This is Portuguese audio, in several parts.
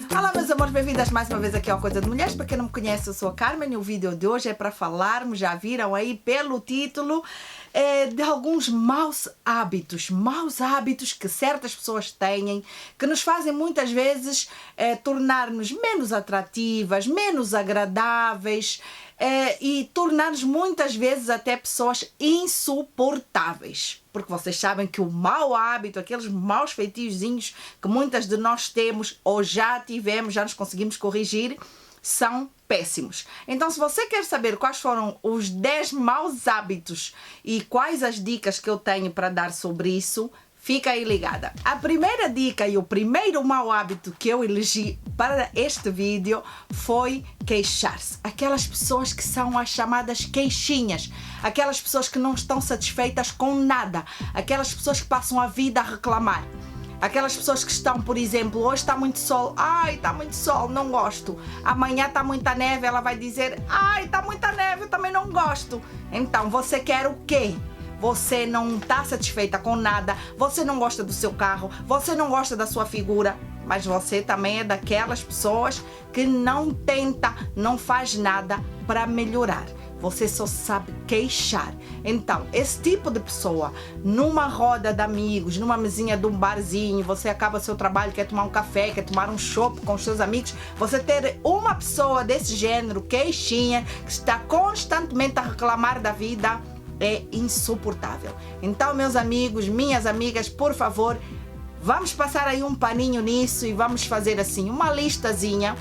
Olá, meus amores, bem-vindas mais uma vez aqui ao Coisa de Mulheres. Para quem não me conhece, eu sou a Carmen e o vídeo de hoje é para falarmos, já viram aí pelo título, de alguns maus hábitos que certas pessoas têm, que nos fazem muitas vezes tornar-nos menos atrativas, menos agradáveis e tornar-nos muitas vezes até pessoas insuportáveis. Porque vocês sabem que o mau hábito, aqueles maus feitiozinhos que muitas de nós temos ou já tivemos, já nos conseguimos corrigir, são péssimos. Então, se você quer saber quais foram os 10 maus hábitos e quais as dicas que eu tenho para dar sobre isso, fica aí ligada. A primeira dica e o primeiro mau hábito que eu elegi para este vídeo foi queixar-se. Aquelas pessoas que são as chamadas queixinhas, aquelas pessoas que não estão satisfeitas com nada, aquelas pessoas que passam a vida a reclamar. Aquelas pessoas que estão, por exemplo, hoje está muito sol, ai, está muito sol, não gosto. Amanhã está muita neve, ela vai dizer, ai, está muita neve, eu também não gosto. Então, você quer o quê? Você não está satisfeita com nada, você não gosta do seu carro, você não gosta da sua figura, mas você também é daquelas pessoas que não tenta, não faz nada para melhorar. Você só sabe queixar. Então, esse tipo de pessoa, numa roda de amigos, numa mesinha de um barzinho, você acaba seu trabalho, quer tomar um café, quer tomar um chopp com os seus amigos, você ter uma pessoa desse gênero, queixinha, que está constantemente a reclamar da vida, é insuportável. Então, meus amigos, minhas amigas, por favor, vamos passar aí um paninho nisso e vamos fazer assim, uma listazinha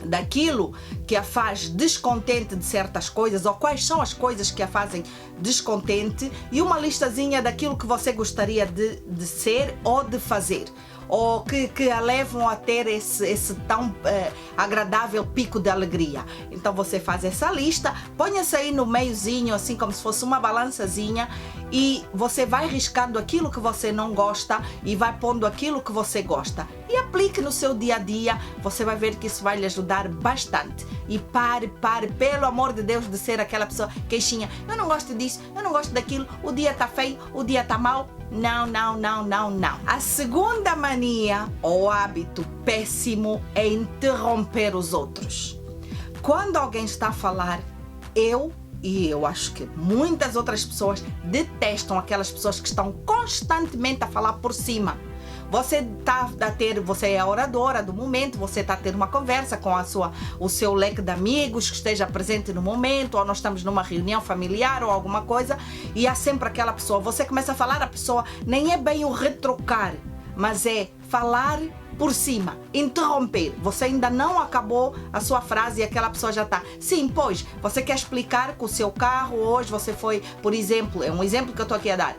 daquilo que a faz descontente de certas coisas, ou quais são as coisas que a fazem descontente, e uma listazinha daquilo que você gostaria de ser ou de fazer, ou que a levam a ter esse tão agradável pico de alegria. Então você faz essa lista, ponha-se aí no meiozinho, assim como se fosse uma balançazinha, e você vai riscando aquilo que você não gosta e vai pondo aquilo que você gosta. E aplique no seu dia a dia, você vai ver que isso vai lhe ajudar bastante. E pare, pelo amor de Deus, de ser aquela pessoa queixinha. Eu não gosto disso, eu não gosto daquilo, o dia tá feio, o dia tá mau. Não. A segunda mania ou hábito péssimo é interromper os outros. Quando alguém está a falar, eu acho que muitas outras pessoas detestam aquelas pessoas que estão constantemente a falar por cima. Você é a oradora do momento, você está a ter uma conversa com o seu leque de amigos que esteja presente no momento, ou nós estamos numa reunião familiar ou alguma coisa, e há sempre aquela pessoa, você começa a falar, a pessoa nem é bem o retrocar, mas é falar por cima, interromper. Você ainda não acabou a sua frase e aquela pessoa já está. Sim, pois, você quer explicar que o seu carro hoje você foi, por exemplo, é um exemplo que eu estou aqui a dar.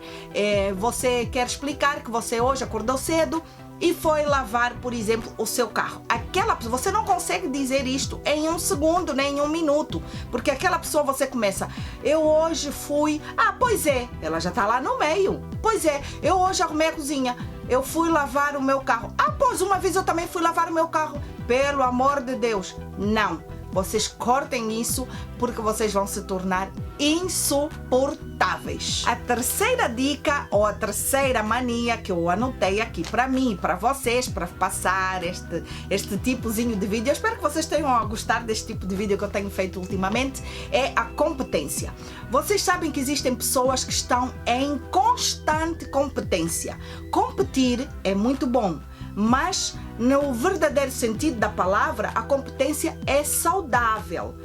Você quer explicar que você hoje acordou cedo e foi lavar, por exemplo, o seu carro. Aquela pessoa, você não consegue dizer isto em 1 segundo, nem em 1 minuto, porque aquela pessoa você começa, eu hoje fui, pois é, ela já está lá no meio. Pois é, eu hoje arrumei a cozinha, eu fui lavar o meu carro. Pois uma vez eu também fui lavar o meu carro. Pelo amor de Deus, não. Vocês cortem isso porque vocês vão se tornar insuportáveis. A terceira dica ou a terceira mania que eu anotei aqui para mim, para vocês, para passar este tipozinho de vídeo, eu espero que vocês tenham a gostar deste tipo de vídeo que eu tenho feito ultimamente, é a competência. Vocês sabem que existem pessoas que estão em constante competência. Competir é muito bom, mas no verdadeiro sentido da palavra, a competência é saudável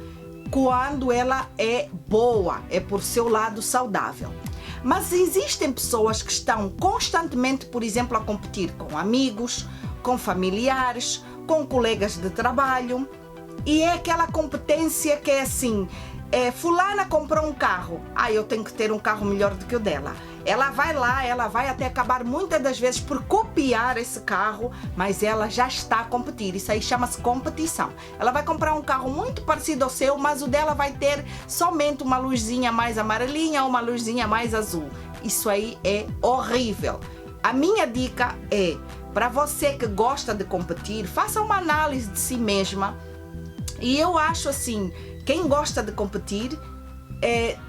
quando ela é boa, é por seu lado saudável. Mas existem pessoas que estão constantemente, por exemplo, a competir com amigos, com familiares, com colegas de trabalho, e é aquela competência que é assim, fulana comprou um carro, eu tenho que ter um carro melhor do que o dela. Ela vai lá, ela vai até acabar muitas das vezes por copiar esse carro, mas ela já está a competir. Isso aí chama-se competição. Ela vai comprar um carro muito parecido ao seu, mas o dela vai ter somente uma luzinha mais amarelinha ou uma luzinha mais azul. Isso aí é horrível. A minha dica é, para você que gosta de competir, faça uma análise de si mesma. E eu acho assim, quem gosta de competir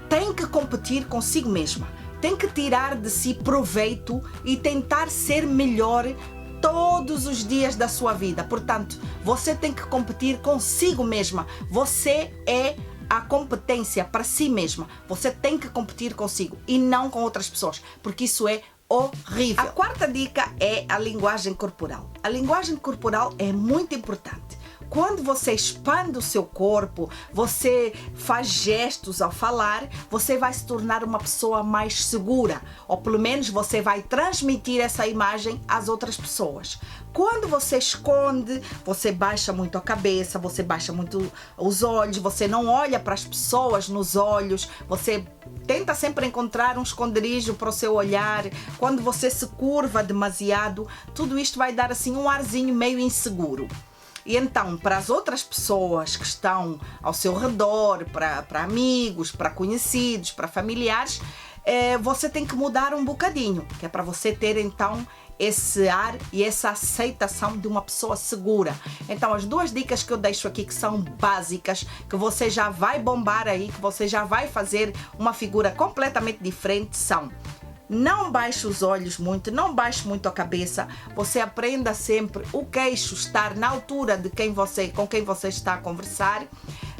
tem que competir consigo mesma. tem que tirar de si proveito e tentar ser melhor todos os dias da sua vida. Portanto, você tem que competir consigo mesma. Você é a competência para si mesma. Você tem que competir consigo e não com outras pessoas, porque isso é horrível. A quarta dica é a linguagem corporal. A linguagem corporal é muito importante. Quando você expande o seu corpo, você faz gestos ao falar, você vai se tornar uma pessoa mais segura, ou pelo menos você vai transmitir essa imagem às outras pessoas. Quando você esconde, você baixa muito a cabeça, você baixa muito os olhos, você não olha para as pessoas nos olhos, você tenta sempre encontrar um esconderijo para o seu olhar. Quando você se curva demasiado, tudo isto vai dar assim um arzinho meio inseguro. E então, para as outras pessoas que estão ao seu redor, para amigos, para conhecidos, para familiares, você tem que mudar um bocadinho, que é para você ter então esse ar e essa aceitação de uma pessoa segura. Então, as duas dicas que eu deixo aqui, que são básicas, que você já vai bombar aí, que você já vai fazer uma figura completamente diferente, são: não baixe os olhos muito, não baixe muito a cabeça. Você aprenda sempre o queixo estar na altura de com quem você está a conversar.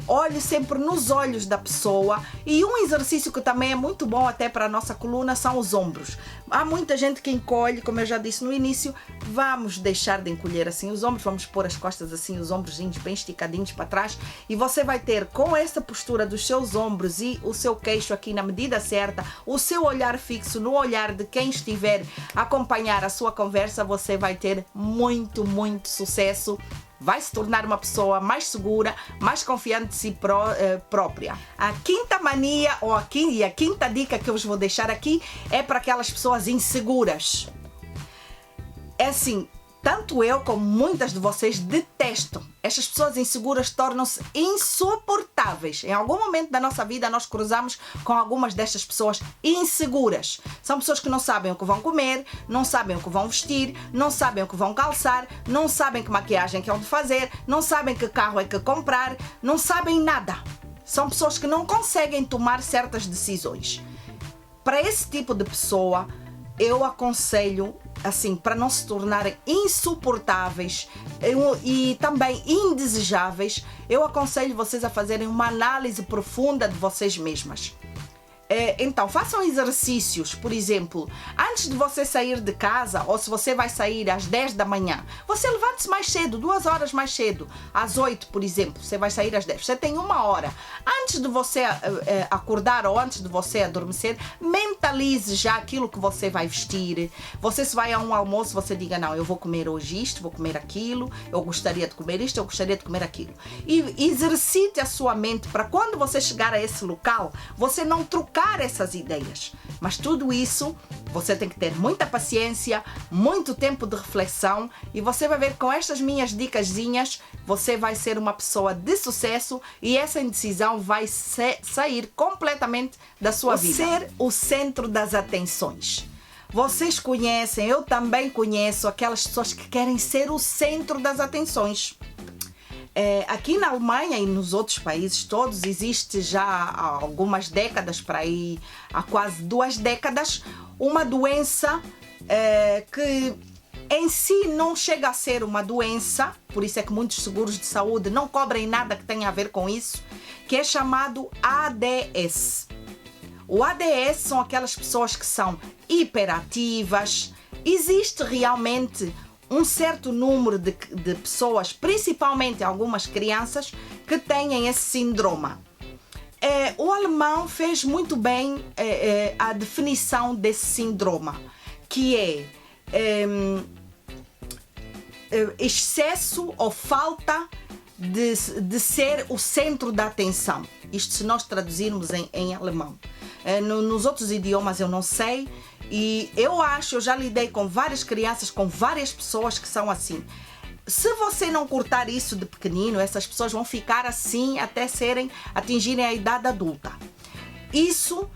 Olhe sempre nos olhos da pessoa. E um exercício que também é muito bom até para a nossa coluna são os ombros. Há muita gente que encolhe, como eu já disse no início. Vamos deixar de encolher assim os ombros, vamos pôr as costas assim, os ombrozinhos bem esticadinhos para trás, e você vai ter, com essa postura dos seus ombros e o seu queixo aqui na medida certa, o seu olhar fixo no olhar de quem estiver a acompanhar a sua conversa, você vai ter muito, muito sucesso. Vai se tornar uma pessoa mais segura, mais confiante de si própria. A quinta mania, ou a quinta dica que eu vos vou deixar aqui, é para aquelas pessoas inseguras. É assim, tanto eu como muitas de vocês detestam. Estas pessoas inseguras tornam-se insuportáveis. Em algum momento da nossa vida nós cruzamos com algumas destas pessoas inseguras. São pessoas que não sabem o que vão comer, não sabem o que vão vestir, não sabem o que vão calçar, não sabem que maquiagem que é de fazer, não sabem que carro é que comprar, não sabem nada. São pessoas que não conseguem tomar certas decisões. Para esse tipo de pessoa, eu aconselho, assim, para não se tornarem insuportáveis e também indesejáveis, eu aconselho vocês a fazerem uma análise profunda de vocês mesmas. Então, façam exercícios, por exemplo, antes de você sair de casa, ou se você vai sair às 10 da manhã, você levante-se mais cedo, 2 horas mais cedo, às 8, por exemplo, você vai sair às 10, você tem 1 hora. Antes de você acordar ou antes de você adormecer, mentalize já aquilo que você vai vestir. Você, se vai a um almoço, você diga: não, eu vou comer hoje isto, vou comer aquilo, eu gostaria de comer isto, eu gostaria de comer aquilo. E exercite a sua mente para quando você chegar a esse local, você não trocar essas ideias. Mas tudo isso você tem que ter muita paciência, muito tempo de reflexão, e você vai ver, com estas minhas dicasinhas, você vai ser uma pessoa de sucesso e essa indecisão vai sair completamente da sua vida. Ser o centro das atenções. Vocês conhecem, eu também conheço aquelas pessoas que querem ser o centro das atenções. Aqui na Alemanha e nos outros países todos existe já há algumas décadas, para aí há quase 2 décadas, uma doença que em si não chega a ser uma doença, por isso é que muitos seguros de saúde não cobrem nada que tenha a ver com isso, que é chamado ADS. O ADS são aquelas pessoas que são hiperativas. Existe realmente um certo número de pessoas, principalmente algumas crianças, que têm esse síndrome. O alemão fez muito bem a definição desse síndrome, que é excesso ou falta de ser o centro da atenção. Isto se nós traduzirmos em alemão. Nos outros idiomas eu não sei. E eu já lidei com várias crianças, com várias pessoas que são assim. Se você não cortar isso de pequenino, essas pessoas vão ficar assim até atingirem a idade adulta. Isso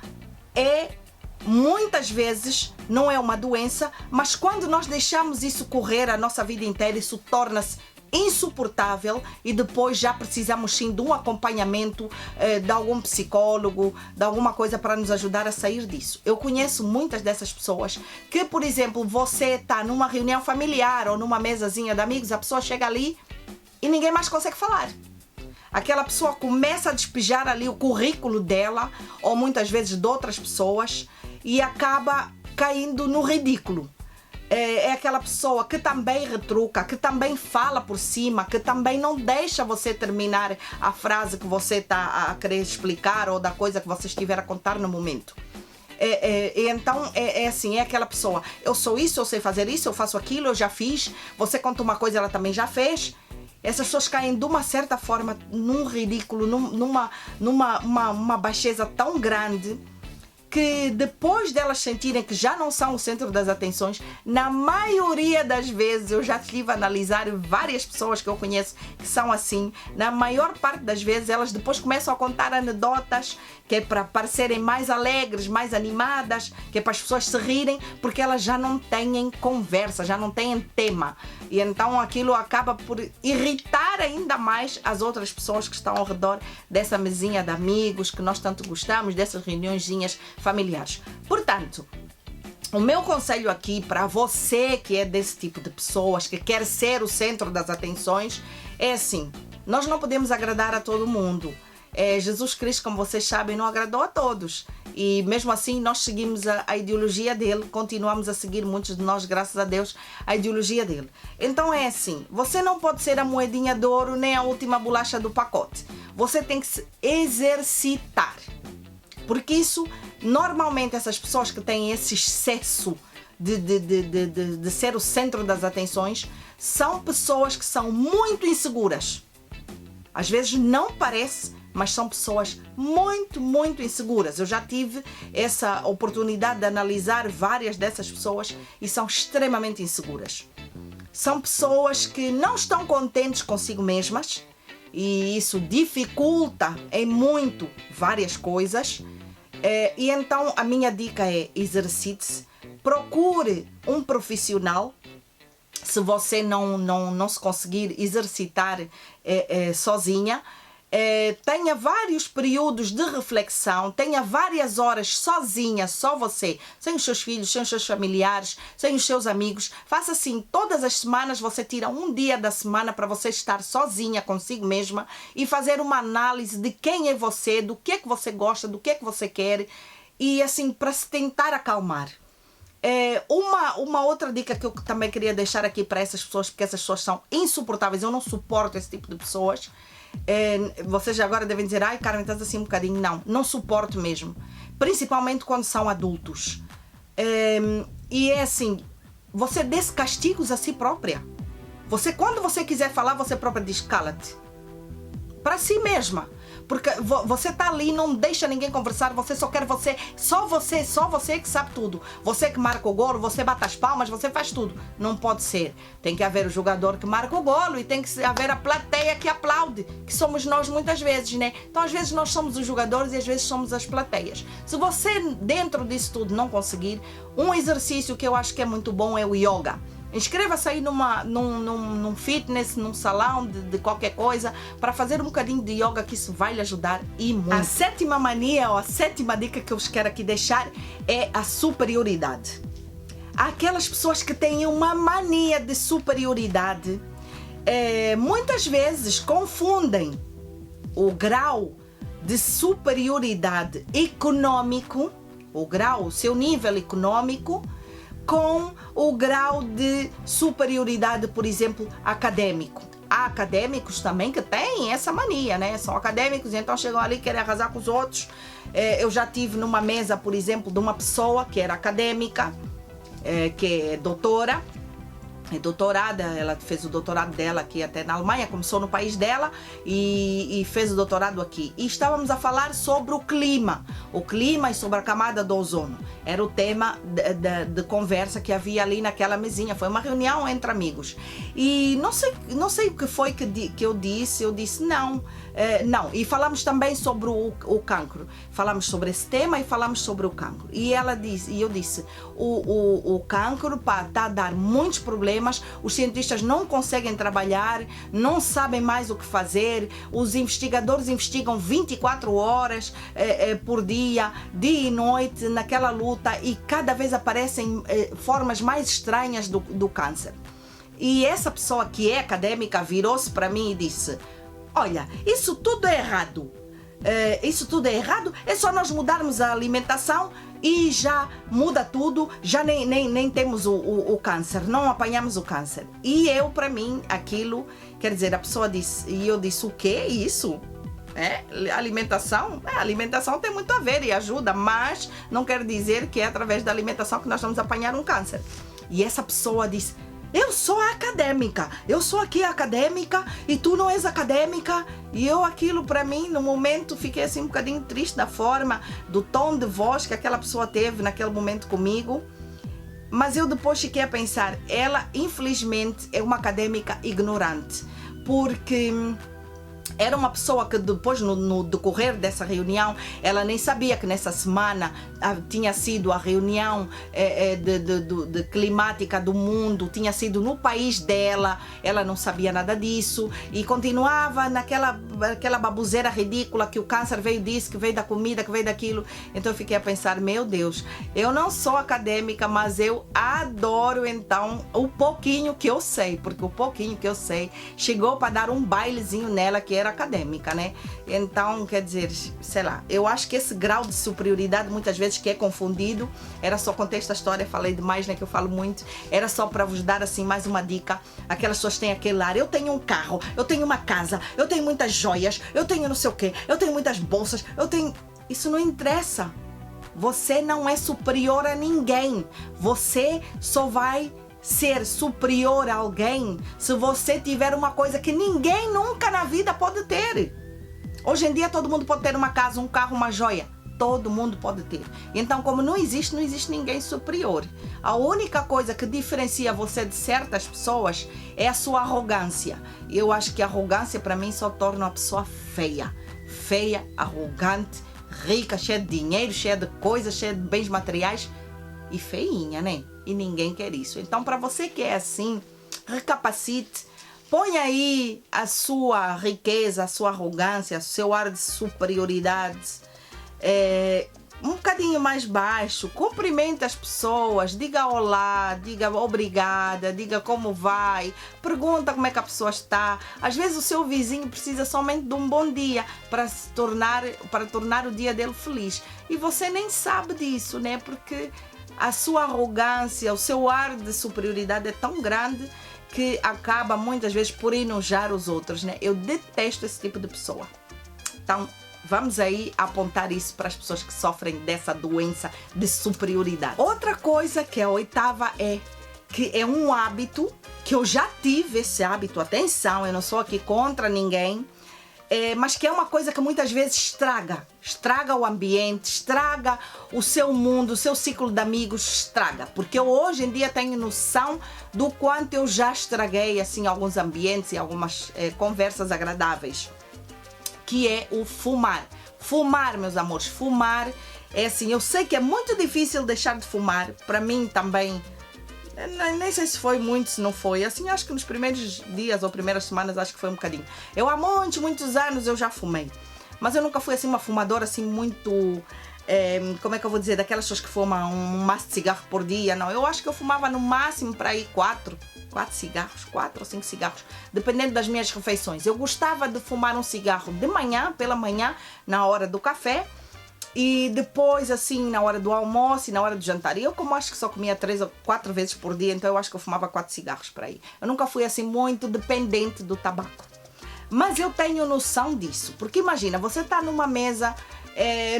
muitas vezes não é uma doença, mas quando nós deixamos isso correr a nossa vida inteira, isso torna-se insuportável e depois já precisamos sim de um acompanhamento de algum psicólogo, de alguma coisa para nos ajudar a sair disso. Eu conheço muitas dessas pessoas que, por exemplo, você está numa reunião familiar ou numa mesazinha de amigos, a pessoa chega ali e ninguém mais consegue falar. Aquela pessoa começa a despejar ali o currículo dela, ou muitas vezes de outras pessoas, e acaba caindo no ridículo. É aquela pessoa que também retruca, que também fala por cima, que também não deixa você terminar a frase que você está a querer explicar ou da coisa que você estiver a contar no momento. Então é assim, é aquela pessoa, eu sou isso, eu sei fazer isso, eu faço aquilo, eu já fiz, você conta uma coisa, ela também já fez. Essas pessoas caem de uma certa forma num ridículo, numa baixeza tão grande, que depois delas sentirem que já não são o centro das atenções, na maioria das vezes, eu já tive a analisar várias pessoas que eu conheço que são assim, na maior parte das vezes elas depois começam a contar anedotas que é para parecerem mais alegres, mais animadas, que é para as pessoas se rirem, porque elas já não têm conversa, já não têm tema. E então aquilo acaba por irritar ainda mais as outras pessoas que estão ao redor dessa mesinha de amigos que nós tanto gostamos, dessas reuniõezinhas familiares. Portanto, o meu conselho aqui para você que é desse tipo de pessoas, que quer ser o centro das atenções, é assim, nós não podemos agradar a todo mundo. Jesus Cristo, como vocês sabem, não agradou a todos. E mesmo assim nós seguimos a ideologia dele, continuamos a seguir, muitos de nós, graças a Deus, a ideologia dele. Então é assim, você não pode ser a moedinha de ouro nem a última bolacha do pacote. Você tem que se exercitar. Porque isso, normalmente essas pessoas que têm esse excesso de ser o centro das atenções, são pessoas que são muito inseguras. Às vezes não parece, mas são pessoas muito, muito inseguras. Eu já tive essa oportunidade de analisar várias dessas pessoas e são extremamente inseguras. São pessoas que não estão contentes consigo mesmas e isso dificulta em muito várias coisas. E então a minha dica é: exercite-se, procure um profissional. Se você não se conseguir exercitar sozinha, tenha vários períodos de reflexão, tenha várias horas sozinha, só você, sem os seus filhos, sem os seus familiares, sem os seus amigos. Faça assim, todas as semanas você tira um dia da semana para você estar sozinha consigo mesma e fazer uma análise de quem é você, do que é que você gosta, do que é que você quer, e assim, para se tentar acalmar. Uma outra dica que eu também queria deixar aqui para essas pessoas, porque essas pessoas são insuportáveis, eu não suporto esse tipo de pessoas. Vocês agora devem dizer: ai Carmen, estás assim um bocadinho. Não suporto mesmo, principalmente quando são adultos. E é assim, você dê castigos a si própria. Quando você quiser falar, você própria diz: cala-te, para si mesma. Porque você está ali, não deixa ninguém conversar, você só quer só você que sabe tudo. Você que marca o golo, você bate as palmas, você faz tudo. Não pode ser. Tem que haver o jogador que marca o golo e tem que haver a plateia que aplaude, que somos nós muitas vezes, né? Então às vezes nós somos os jogadores e às vezes somos as plateias. Se você dentro disso tudo não conseguir, um exercício que eu acho que é muito bom é o yoga. Inscreva-se aí num fitness, num salão de qualquer coisa, para fazer um bocadinho de yoga, que isso vai lhe ajudar e muito. A sétima mania, ou a sétima dica que eu vos quero aqui deixar, é a superioridade. Aquelas pessoas que têm uma mania de superioridade, muitas vezes confundem o grau de superioridade econômico, o seu nível econômico, com o grau de superioridade, por exemplo, acadêmico. Há acadêmicos também que têm essa mania, né? São acadêmicos e então chegam ali e querem arrasar com os outros. Eu já tive numa mesa, por exemplo, de uma pessoa que era acadêmica, que é doutora, é doutorada. Ela fez o doutorado dela aqui até na Alemanha, começou no país dela e fez o doutorado aqui. E estávamos a falar sobre o clima e sobre a camada do ozono. Era o tema de conversa que havia ali naquela mesinha. Foi uma reunião entre amigos. E não sei o que foi que eu disse. Eu disse: não, Não, e falamos também sobre o cancro. Falamos sobre esse tema e falamos sobre o cancro. E eu disse, o cancro está a dar muitos problemas, os cientistas não conseguem trabalhar, não sabem mais o que fazer, os investigadores investigam 24 horas por dia e noite naquela luta, e cada vez aparecem formas mais estranhas do câncer. E essa pessoa que é acadêmica virou-se para mim e disse: olha, isso tudo é errado. Isso tudo é errado, é só nós mudarmos a alimentação e já muda tudo, já nem temos o câncer, não apanhamos o câncer. E eu, para mim, aquilo, quer dizer, a pessoa disse, e eu disse, o quê? Isso? Alimentação? A alimentação tem muito a ver e ajuda, mas não quer dizer que é através da alimentação que nós vamos apanhar um câncer. E essa pessoa disse: eu sou acadêmica, eu sou aqui acadêmica e tu não és acadêmica. E eu, aquilo para mim, no momento, fiquei assim um bocadinho triste da forma, do tom de voz que aquela pessoa teve naquele momento comigo. Mas eu depois fiquei a pensar, ela infelizmente é uma acadêmica ignorante, porque era uma pessoa que depois, no decorrer dessa reunião, ela nem sabia que nessa semana tinha sido a reunião de climática do mundo, tinha sido no país dela, ela não sabia nada disso e continuava naquela baboseira ridícula que o câncer veio disso, que veio da comida, que veio daquilo. Então eu fiquei a pensar, meu Deus, eu não sou acadêmica, mas eu adoro então o pouquinho que eu sei, porque o pouquinho que eu sei chegou para dar um bailezinho nela que era acadêmica, né? Então, quer dizer, sei lá, eu acho que esse grau de superioridade muitas vezes que é confundido, era só, contei esta história, falei demais, né, que eu falo muito, era só para vos dar assim mais uma dica. Aquelas pessoas têm aquele ar, eu tenho um carro, eu tenho uma casa, eu tenho muitas joias, eu tenho não sei o quê, eu tenho muitas bolsas, eu tenho... Isso não interessa. Você não é superior a ninguém. Você só vai ser superior a alguém se você tiver uma coisa que ninguém nunca na vida pode ter. Hoje em dia todo mundo pode ter uma casa, um carro, uma joia. Todo mundo pode ter. Então, como não existe ninguém superior. A única coisa que diferencia você de certas pessoas é a sua arrogância. Eu acho que a arrogância para mim só torna uma pessoa feia. Feia, arrogante, rica, cheia de dinheiro, cheia de coisas, cheia de bens materiais e feinha, né? E ninguém quer isso. Então, para você que é assim, recapacite, põe aí a sua riqueza, a sua arrogância, o seu ar de superioridade um bocadinho mais baixo. Cumprimente as pessoas, diga olá, diga obrigada, diga como vai, pergunta como é que a pessoa está. Às vezes o seu vizinho precisa somente de um bom dia para tornar o dia dele feliz. E você nem sabe disso, né? Porque a sua arrogância, o seu ar de superioridade é tão grande que acaba muitas vezes por enojar os outros, né? Eu detesto esse tipo de pessoa. Então, vamos aí apontar isso para as pessoas que sofrem dessa doença de superioridade. Outra coisa que é a oitava que é um hábito, que eu já tive esse hábito, atenção, eu não sou aqui contra ninguém, mas que é uma coisa que muitas vezes estraga o ambiente, estraga o seu mundo, o seu ciclo de amigos, estraga. Porque eu hoje em dia tenho noção do quanto eu já estraguei assim alguns ambientes e algumas conversas agradáveis, que é o fumar. Fumar, meus amores, fumar é assim, eu sei que é muito difícil deixar de fumar, para mim também. Nem sei se foi muito, se não foi. Assim, acho que nos primeiros dias ou primeiras semanas, acho que foi um bocadinho. Eu há muitos anos eu já fumei. Mas eu nunca fui assim uma fumadora assim muito... como é que eu vou dizer? Daquelas pessoas que fumam um maço de cigarro por dia. Não, eu acho que eu fumava no máximo para aí 4 cigarros, 4 ou 5 cigarros. Dependendo das minhas refeições. Eu gostava de fumar um cigarro de manhã, pela manhã, na hora do café. E depois, assim, na hora do almoço e na hora do jantar. E eu, como acho que só comia 3 ou 4 vezes por dia, então eu acho que eu fumava 4 cigarros por aí. Eu nunca fui, assim, muito dependente do tabaco. Mas eu tenho noção disso. Porque imagina, você está numa mesa,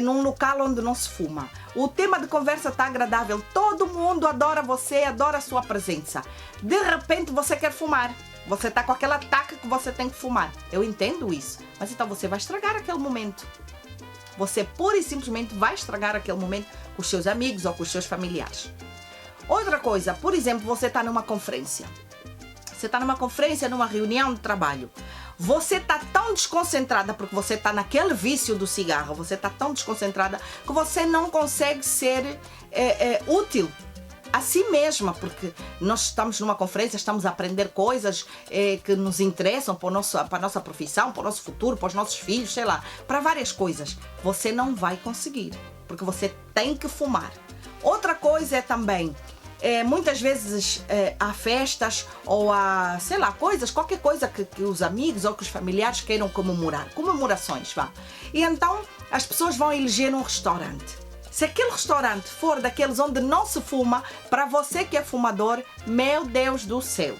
num local onde não se fuma. O tema de conversa está agradável. Todo mundo adora você, adora a sua presença. De repente, você quer fumar. Você está com aquela taca que você tem que fumar. Eu entendo isso. Mas então você vai estragar aquele momento. Você pura e simplesmente vai estragar aquele momento com os seus amigos ou com os seus familiares. Outra coisa, por exemplo, você está numa conferência. Você está numa conferência, numa reunião de trabalho. você está tão desconcentrada porque você está naquele vício do cigarro, você está tão desconcentrada que você não consegue ser útil a si mesma, porque nós estamos numa conferência, estamos a aprender coisas que nos interessam para a nossa profissão, para o nosso futuro, para os nossos filhos, sei lá, para várias coisas. Você não vai conseguir, porque você tem que fumar. Outra coisa é também, muitas vezes há festas ou há, sei lá, qualquer coisa que os amigos ou que os familiares queiram comemorar, comemorações, vá. E então as pessoas vão eleger um restaurante. Se aquele restaurante for daqueles onde não se fuma, para você que é fumador, meu Deus do céu,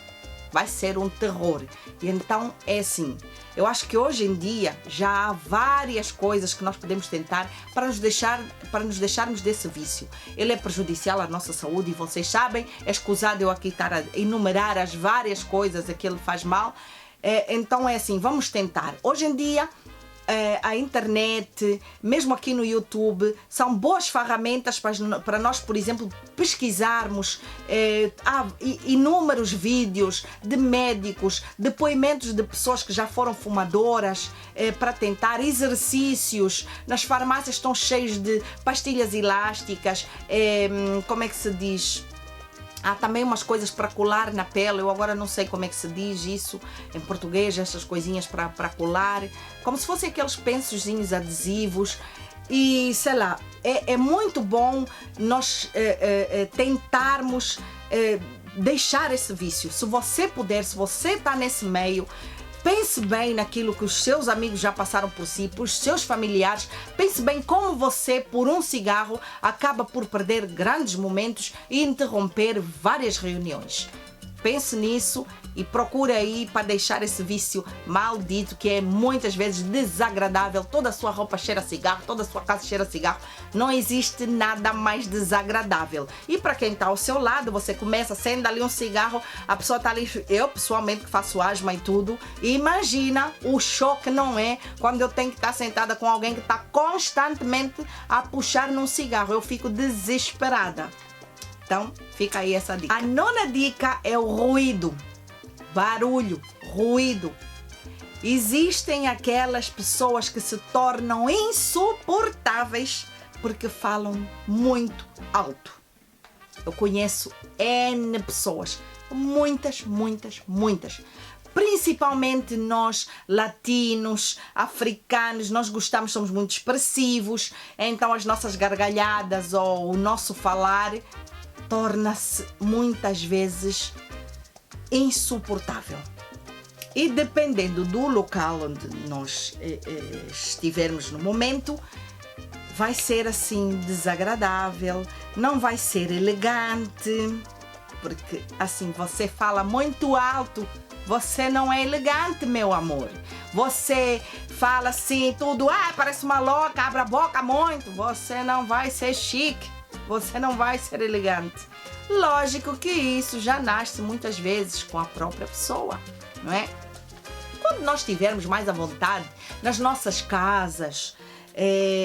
vai ser um terror. E então é assim, eu acho que hoje em dia já há várias coisas que nós podemos tentar para nos deixarmos desse vício. Ele é prejudicial à nossa saúde e vocês sabem, é escusado eu aqui estar a enumerar as várias coisas a que ele faz mal. Então é assim, vamos tentar. Hoje em dia, a internet, mesmo aqui no YouTube, são boas ferramentas para nós, por exemplo, pesquisarmos. Há inúmeros vídeos de médicos, depoimentos de pessoas que já foram fumadoras, para tentar exercícios. Nas farmácias estão cheios de pastilhas elásticas, como é que se diz? Há também umas coisas para colar na pele, eu agora não sei como é que se diz isso em português, essas coisinhas para colar, como se fossem aqueles pensozinhos adesivos. E sei lá, é muito bom nós tentarmos deixar esse vício. Se você puder, se você está nesse meio, pense bem naquilo que os seus amigos já passaram por si, por seus familiares. Pense bem como você, por um cigarro, acaba por perder grandes momentos e interromper várias reuniões. Pense nisso e procure aí para deixar esse vício maldito que é muitas vezes desagradável. Toda a sua roupa cheira a cigarro, toda a sua casa cheira a cigarro. Não existe nada mais desagradável. E para quem está ao seu lado, você começa, acende ali um cigarro, a pessoa está ali, eu pessoalmente que faço asma e tudo, e imagina o choque não é quando eu tenho que estar sentada com alguém que está constantemente a puxar num cigarro. Eu fico desesperada. Então, fica aí essa dica. A nona dica é o ruído. Barulho, ruído. Existem aquelas pessoas que se tornam insuportáveis porque falam muito alto. Eu conheço N pessoas, muitas. Principalmente nós, latinos, africanos, nós gostamos, somos muito expressivos, então as nossas gargalhadas ou o nosso falar torna-se muitas vezes insuportável. E dependendo do local onde nós estivermos no momento, vai ser assim desagradável, não vai ser elegante, porque assim você fala muito alto, você não é elegante, meu amor. Você fala assim tudo, parece uma louca, abre a boca muito, você não vai ser chique. Você não vai ser elegante. Lógico que isso já nasce muitas vezes com a própria pessoa, não é? Quando nós estivermos mais à vontade nas nossas casas,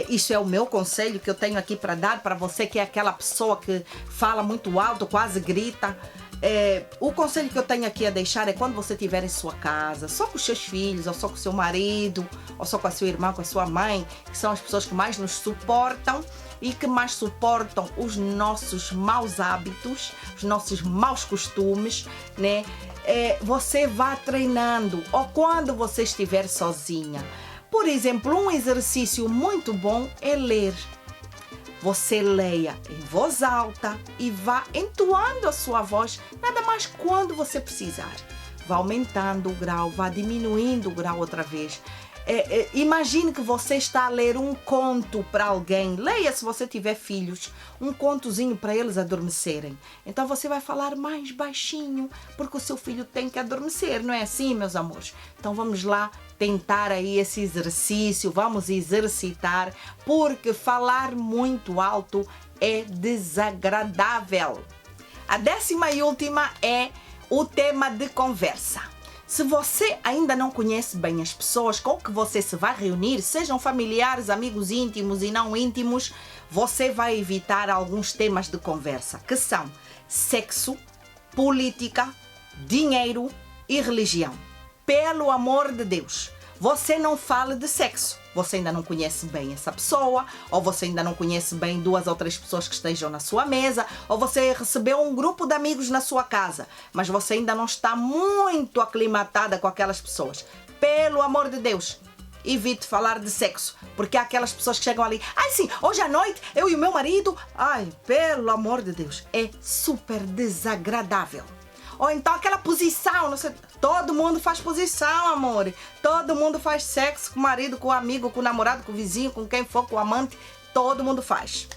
isso é o meu conselho que eu tenho aqui para dar para você que é aquela pessoa que fala muito alto, quase grita. O conselho que eu tenho aqui a deixar é quando você estiver em sua casa, só com os seus filhos, ou só com o seu marido, ou só com a sua irmã, com a sua mãe, que são as pessoas que mais nos suportam e que mais suportam os nossos maus hábitos, os nossos maus costumes, né? Você vá treinando, ou quando você estiver sozinha. Por exemplo, um exercício muito bom é ler. Você leia em voz alta e vá entoando a sua voz, nada mais quando você precisar. Vá aumentando o grau, vá diminuindo o grau outra vez. Imagine que você está a ler um conto para alguém. Leia, se você tiver filhos, um contozinho para eles adormecerem. Então você vai falar mais baixinho, porque o seu filho tem que adormecer, não é assim, meus amores? Então vamos lá tentar aí esse exercício, vamos exercitar, porque falar muito alto é desagradável. A 10ª e última é o tema de conversa. Se você ainda não conhece bem as pessoas com que você se vai reunir, sejam familiares, amigos íntimos e não íntimos, você vai evitar alguns temas de conversa, que são sexo, política, dinheiro e religião. pelo amor de Deus, você não fala de sexo. Você ainda não conhece bem essa pessoa, ou você ainda não conhece bem 2 ou 3 pessoas que estejam na sua mesa, ou você recebeu um grupo de amigos na sua casa, mas você ainda não está muito aclimatada com aquelas pessoas. Pelo amor de Deus, evite falar de sexo, porque há aquelas pessoas que chegam ali, ai sim, hoje à noite eu e o meu marido, ai, pelo amor de Deus, é super desagradável. Ou então aquela posição, não sei, todo mundo faz posição, amor. Todo mundo faz sexo com o marido, com o amigo, com o namorado, com o vizinho, com quem for, com o amante. Todo mundo faz.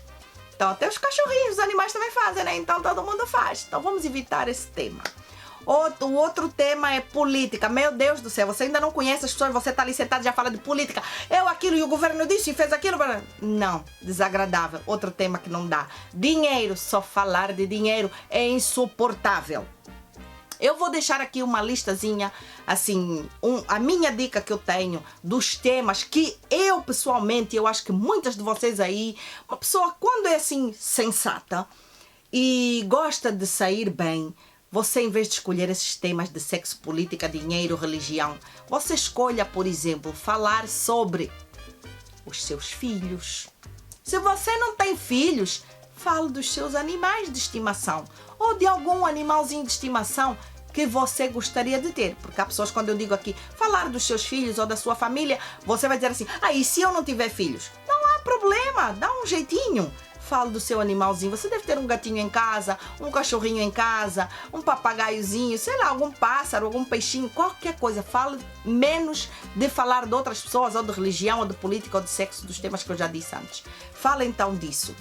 Então até os cachorrinhos, os animais também fazem, né? Então todo mundo faz. Então vamos evitar esse tema. O outro tema é política. Meu Deus do céu, você ainda não conhece as pessoas, você está ali sentado e já fala de política. Eu aquilo e o governo disse e fez aquilo. Não, desagradável. Outro tema que não dá. Dinheiro, só falar de dinheiro é insuportável. Eu vou deixar aqui uma listazinha, assim, a minha dica que eu tenho dos temas que eu, pessoalmente, eu acho que muitas de vocês aí, uma pessoa quando é assim, sensata e gosta de sair bem, você em vez de escolher esses temas de sexo, política, dinheiro, religião, você escolha, por exemplo, falar sobre os seus filhos. Se você não tem filhos, fale dos seus animais de estimação ou de algum animalzinho de estimação que você gostaria de ter. Porque há pessoas, quando eu digo aqui, falar dos seus filhos ou da sua família, você vai dizer assim, e se eu não tiver filhos? Não há problema, dá um jeitinho. Fale do seu animalzinho. Você deve ter um gatinho em casa, um cachorrinho em casa, um papagaiozinho, sei lá, algum pássaro, algum peixinho, qualquer coisa. Fale menos de falar de outras pessoas, ou de religião, ou de política, ou de sexo, dos temas que eu já disse antes. Fale então disso.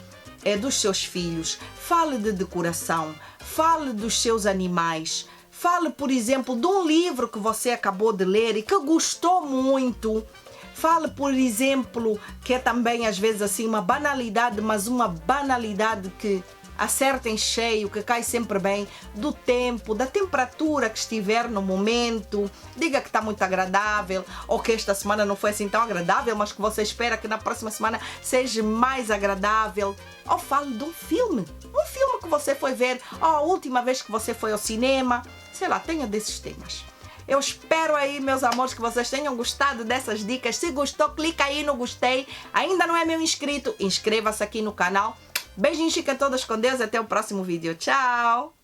Dos seus filhos. Fale de decoração. Fale dos seus animais. Fale, por exemplo, de um livro que você acabou de ler e que gostou muito. Fale, por exemplo, que é também às vezes assim uma banalidade, mas uma banalidade que acerta em cheio, que cai sempre bem, do tempo, da temperatura que estiver no momento. Diga que está muito agradável, ou que esta semana não foi assim tão agradável, mas que você espera que na próxima semana seja mais agradável. Ou fale de um filme que você foi ver, ou a última vez que você foi ao cinema. Sei lá, tenha desses temas. Eu espero aí, meus amores, que vocês tenham gostado dessas dicas. Se gostou, clica aí no gostei. Ainda não é meu inscrito? Inscreva-se aqui no canal. Beijinhos, fiquem todas com Deus e até o próximo vídeo. Tchau!